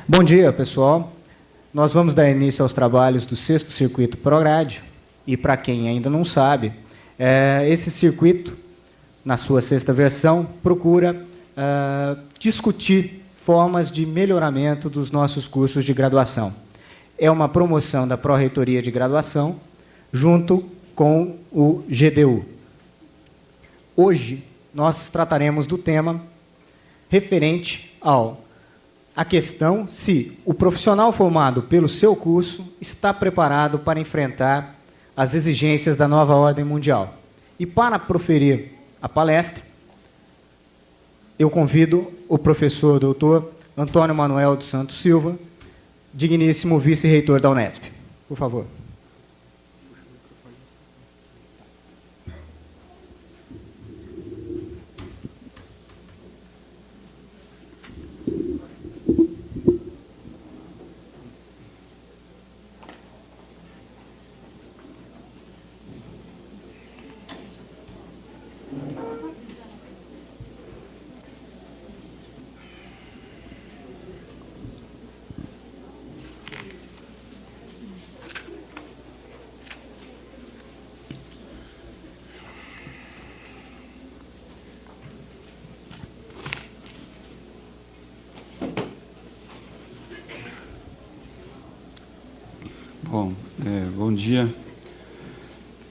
Bom dia, pessoal. Nós vamos dar início aos trabalhos do 6º Circuito Prograde. E, para quem ainda não sabe, esse circuito, na sua 6ª versão, procura discutir formas de melhoramento dos nossos cursos de graduação. É uma promoção da Pró-Reitoria de Graduação, junto com o GDU. Hoje, nós trataremos do tema referente à questão se o profissional formado pelo seu curso está preparado para enfrentar as exigências da nova ordem mundial. E para proferir a palestra, eu convido o professor doutor Antônio Manuel dos Santos Silva, digníssimo vice-reitor da Unesp. Por favor. Bom dia.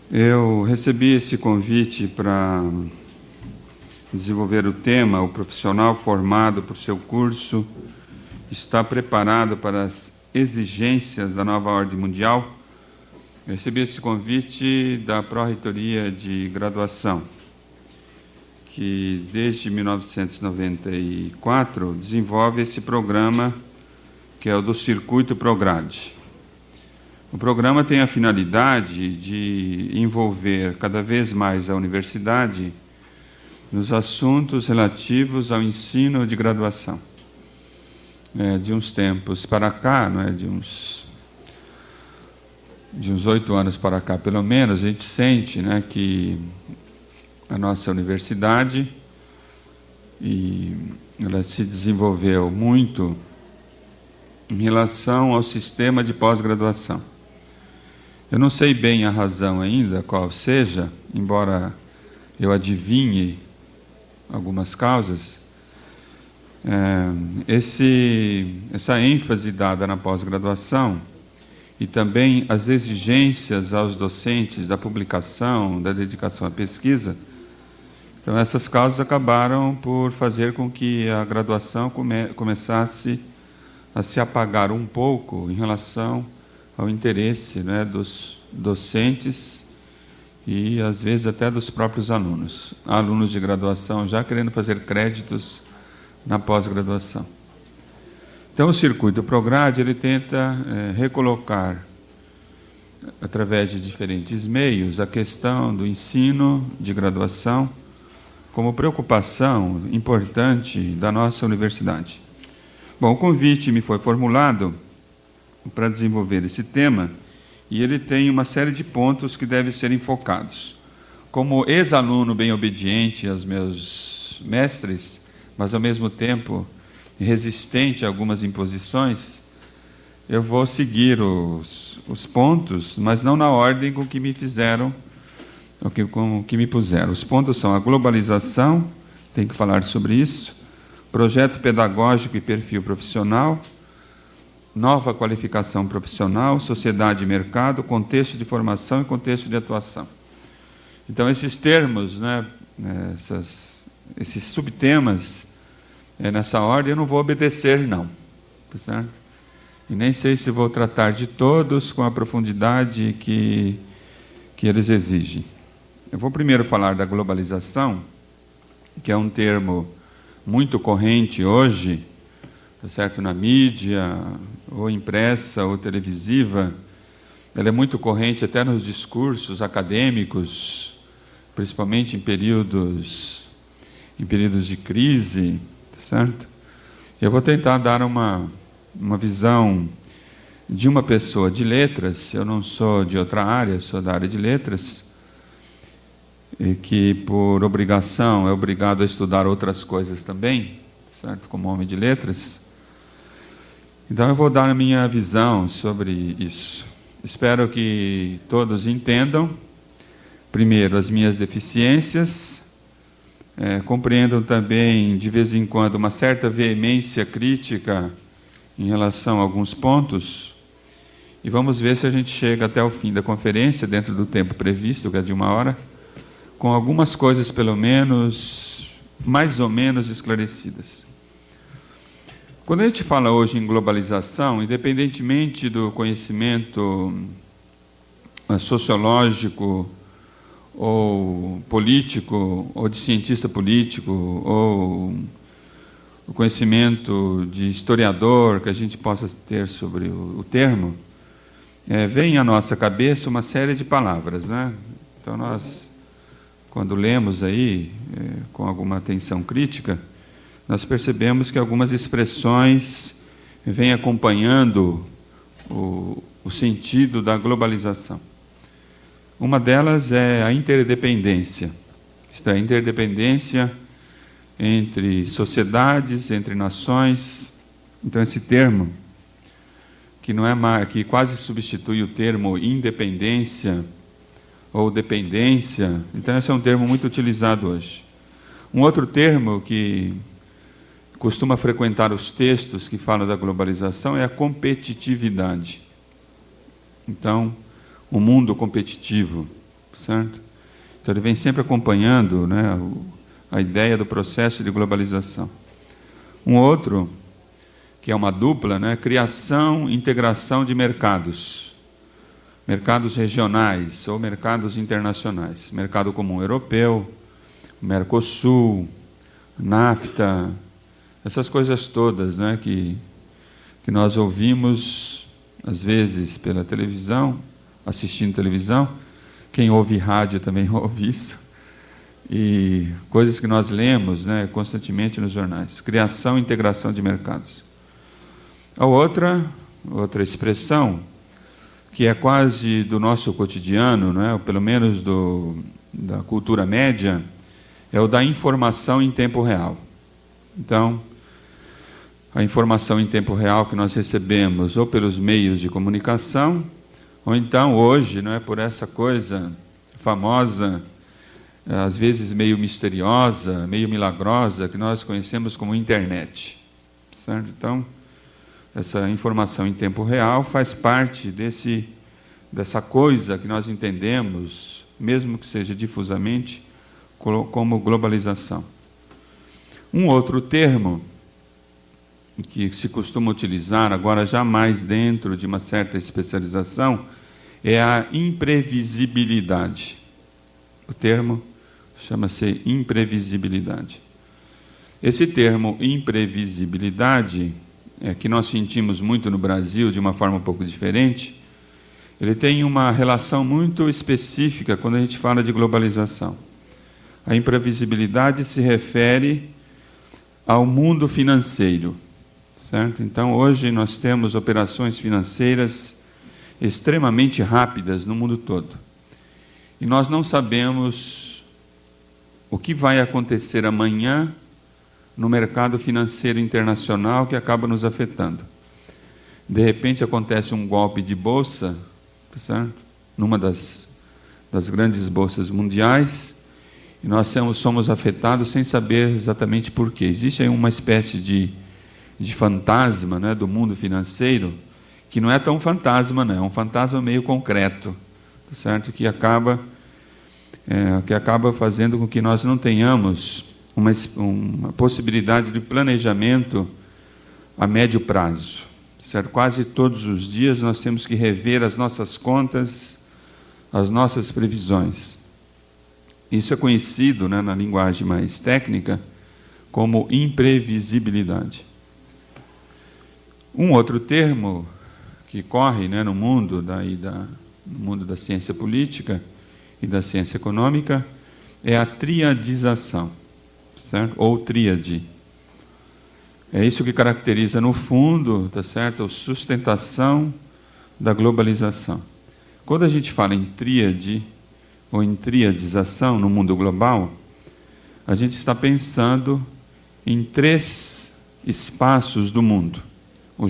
Eu recebi esse convite para desenvolver o tema: o profissional formado por seu curso está preparado para as exigências da nova ordem mundial. Eu recebi esse convite da Pró-Reitoria de Graduação, que desde 1994 desenvolve esse programa, que é o do Circuito Prograde. O programa tem a finalidade de envolver cada vez mais a universidade nos assuntos relativos ao ensino de graduação. De uns tempos para cá, de uns 8 anos para cá, pelo menos, a gente sente que a nossa universidade ela se desenvolveu muito em relação ao sistema de pós-graduação. Eu não sei bem a razão ainda, qual seja, embora eu adivinhe algumas causas. Essa ênfase dada na pós-graduação e também as exigências aos docentes da publicação, da dedicação à pesquisa, então essas causas acabaram por fazer com que a graduação começasse a se apagar um pouco em relação ao interesse dos docentes e, às vezes, até dos próprios alunos. Há alunos de graduação já querendo fazer créditos na pós-graduação. Então, o Circuito Prograde, ele tenta recolocar, através de diferentes meios, a questão do ensino de graduação como preocupação importante da nossa universidade. Bom, o convite me foi formulado para desenvolver esse tema, e ele tem uma série de pontos que devem ser enfocados. Como ex-aluno bem obediente aos meus mestres, mas ao mesmo tempo resistente a algumas imposições, eu vou seguir os pontos, mas não na ordem com que me fizeram, com que me puseram. Os pontos são a globalização, tem que falar sobre isso, projeto pedagógico e perfil profissional, nova qualificação profissional, sociedade e mercado, contexto de formação e contexto de atuação. Então, esses termos, esses subtemas, nessa ordem, eu não vou obedecer, não. Tá certo? E nem sei se vou tratar de todos com a profundidade que eles exigem. Eu vou primeiro falar da globalização, que é um termo muito corrente hoje, certo? Na mídia, ou impressa, ou televisiva. Ela é muito corrente até nos discursos acadêmicos, principalmente em períodos de crise, certo? Eu vou tentar dar uma visão de uma pessoa de letras. Eu não sou de outra área, sou da área de letras, e que por obrigação é obrigado a estudar outras coisas também, certo? Como homem de letras. Então eu vou dar a minha visão sobre isso. Espero que todos entendam, primeiro, as minhas deficiências, compreendam também, de vez em quando, uma certa veemência crítica em relação a alguns pontos, e vamos ver se a gente chega até o fim da conferência, dentro do tempo previsto, que é de 1 hora, com algumas coisas, pelo menos, mais ou menos esclarecidas. Quando a gente fala hoje em globalização, independentemente do conhecimento sociológico, ou político, ou de cientista político, ou o conhecimento de historiador que a gente possa ter sobre o termo, vem à nossa cabeça uma série de palavras, né? Então nós, quando lemos aí, com alguma atenção crítica, nós percebemos que algumas expressões vêm acompanhando o sentido da globalização. Uma delas é a interdependência, isto é, a interdependência entre sociedades, entre nações. Então esse termo, que não é mais, que quase substitui o termo independência ou dependência, então esse é um termo muito utilizado hoje. Um outro termo que costuma frequentar os textos que falam da globalização é a competitividade. Então, o mundo competitivo, certo? Então ele vem sempre acompanhando, né, a ideia do processo de globalização. Um outro, que é uma dupla, né, criação e integração de mercados. Mercados regionais ou mercados internacionais. Mercado comum europeu, Mercosul, NAFTA, essas coisas todas, né, que nós ouvimos, às vezes, pela televisão, assistindo televisão, quem ouve rádio também ouve isso, e coisas que nós lemos, né, constantemente nos jornais. Criação e integração de mercados. A outra expressão, que é quase do nosso cotidiano, né, ou pelo menos da cultura média, é o da informação em tempo real. Então, a informação em tempo real que nós recebemos ou pelos meios de comunicação, ou então hoje, não é, por essa coisa famosa, às vezes meio misteriosa, meio milagrosa, que nós conhecemos como internet, certo? Então, essa informação em tempo real faz parte dessa coisa que nós entendemos, mesmo que seja difusamente, como globalização. Um outro termo que se costuma utilizar, agora jamais dentro de uma certa especialização, é a imprevisibilidade. O termo chama-se imprevisibilidade. Esse termo imprevisibilidade, que nós sentimos muito no Brasil de uma forma um pouco diferente, ele tem uma relação muito específica quando a gente fala de globalização. A imprevisibilidade se refere ao mundo financeiro, certo? Então, hoje nós temos operações financeiras extremamente rápidas no mundo todo. E nós não sabemos o que vai acontecer amanhã no mercado financeiro internacional que acaba nos afetando. De repente acontece um golpe de bolsa, certo? Numa das grandes bolsas mundiais, e nós somos afetados sem saber exatamente por quê. Existe aí uma espécie de fantasma, né, do mundo financeiro, que não é tão fantasma, não, é um fantasma meio concreto, certo? Que acaba fazendo com que nós não tenhamos uma possibilidade de planejamento a médio prazo, certo? Quase todos os dias nós temos que rever as nossas contas, as nossas previsões. Isso é conhecido, né, na linguagem mais técnica como imprevisibilidade. Um outro termo que corre, né, no mundo da ciência política e da ciência econômica é a triadização, certo? Ou tríade. É isso que caracteriza, no fundo, tá certo, a sustentação da globalização. Quando a gente fala em tríade ou em triadização no mundo global, a gente está pensando em 3 espaços do mundo: o